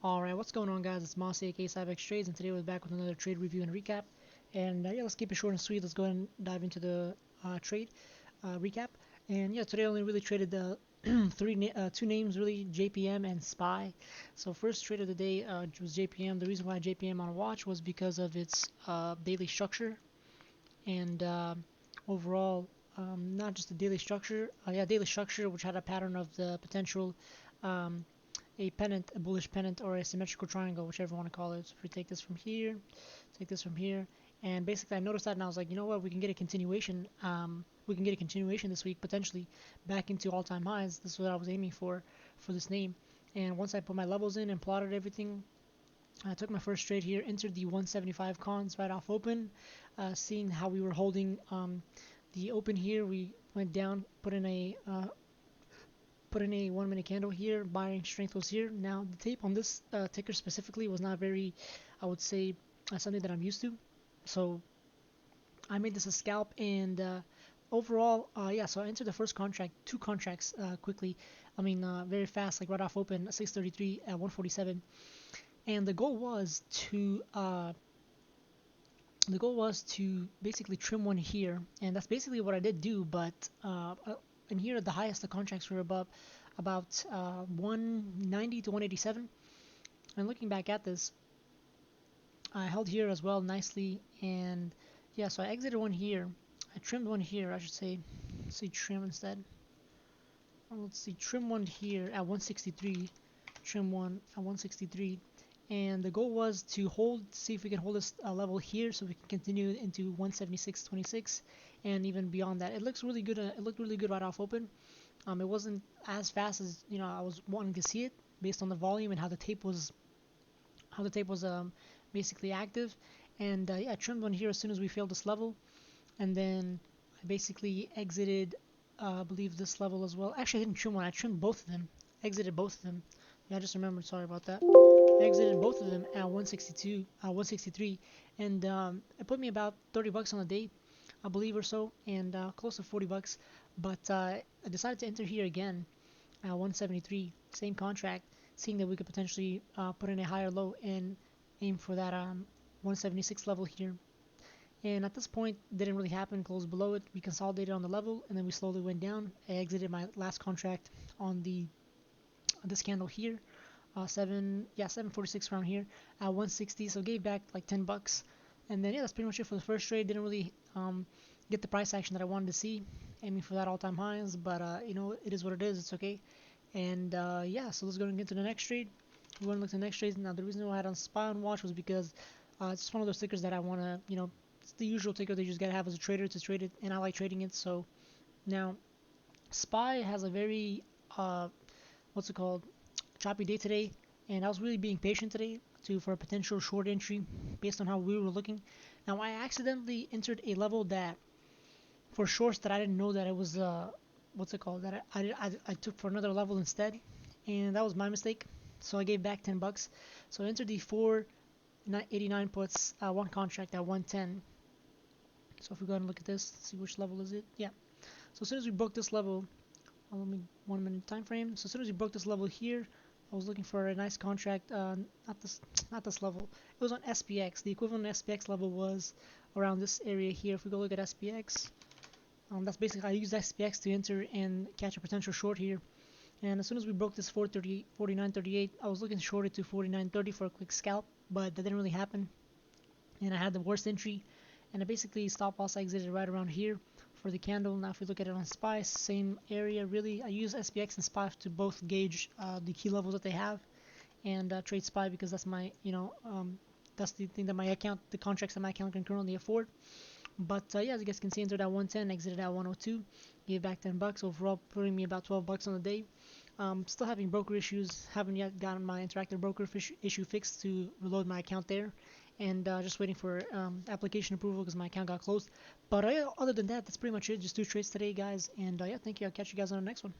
Alright, what's going on, guys? It's Mossy, aka Cybex Trades, and today we're back with another trade review and recap. And yeah, let's keep it short and sweet. Let's go ahead and dive into the trade recap. And yeah, today I only really traded the two names, really, JPM and SPY. So first trade of the day was JPM. The reason why JPM on watch was because of its daily structure and overall, not just the daily structure. Daily structure, which had a pattern of the potential. Um, a pennant, a bullish pennant, or a symmetrical triangle, whichever you want to call it. So if we take this from here, take this from here, and basically I noticed that and I was like, you know what, we can get a continuation. We can get a continuation this week potentially back into all-time highs. This is what I was aiming for this name. And once I put my levels in and plotted everything, I took my first trade here, entered the 175 cons right off open, seeing how we were holding the open here. We went down, put in a 1 minute candle here. Buying strength was here. Now the tape on this ticker specifically was not very, I would say, something that I'm used to. So I made this a scalp, and overall, yeah. So I entered the first contract, two contracts quickly. I mean, very fast, like right off open, 633 at 147. And the goal was to basically trim one here, and that's basically what I did do. But in here, the highest the contracts were above about 190 to 187. And looking back at this, I held here as well nicely, and yeah, so I exited one here. I trimmed one here, I should say. Let's see, trim instead. Let's see, trim one here at 163. Trim one at 163. And the goal was to see if we can hold this level here, so we can continue into 176.26 and even beyond that. It looks really good. It looked really good right off open. It wasn't as fast as I was wanting to see it, based on the volume and how the tape was basically active. And yeah, I trimmed one here as soon as we failed this level, and then I basically exited. I believe this level as well. Actually, I didn't trim one. I trimmed both of them. Exited both of them. Yeah, I just remembered. Sorry about that. I exited both of them at 162, 163, and it put me about 30 bucks on the day, I believe, or so, and close to 40 bucks. But I decided to enter here again at 173, same contract, seeing that we could potentially put in a higher low and aim for that 176 level here. And at this point, didn't really happen. Closed below it. We consolidated on the level, and then we slowly went down. I exited my last contract on this candle here. 746 around here at 160, so gave back like 10 bucks. And then yeah, that's pretty much it for the first trade. Didn't really get the price action that I wanted to see, aiming for that all-time highs, but it is what it is. It's okay. And yeah, so let's go and get to the next trade. We're going to look at the next trade. Now, the reason why I had on SPY on watch was because it's just one of those tickers that I want to, it's the usual ticker that you just got to have as a trader to trade it, and I like trading it. So now, SPY has a very, what's it called, choppy day today, and I was really being patient today for a potential short entry based on how we were looking. Now, I accidentally entered a level that for shorts that I didn't know that it was what's it called, that I took for another level instead, and that was my mistake. So I gave back 10 bucks. So I entered the 489 puts one contract at 110. So if we go ahead and look at this, see which level is it. Yeah. So as soon as we broke this level, let me 1 minute time frame. So as soon as we broke this level here, I was looking for a nice contract. Not this level. It was on SPX. The equivalent SPX level was around this area here. If we go look at SPX, that's basically I used SPX to enter and catch a potential short here. And as soon as we broke this 49.38, I was looking short it to 49.30 for a quick scalp, but that didn't really happen. And I had the worst entry, and I basically stop loss exited right around here for the candle. Now if we look at it on SPY, same area really. I use SPX and SPY to both gauge the key levels that they have, and trade SPY because that's my, that's the thing that my account, the contracts that my account can currently afford. But yeah, as you guys can see, entered at 110, exited at 102, gave back 10 bucks overall, putting me about 12 bucks on the day. Still having broker issues, haven't yet gotten my interactive broker issue fixed to reload my account there, and just waiting for application approval because my account got closed. But other than that, that's pretty much it. Just two trades today, guys, and yeah, thank you. I'll catch you guys on the next one.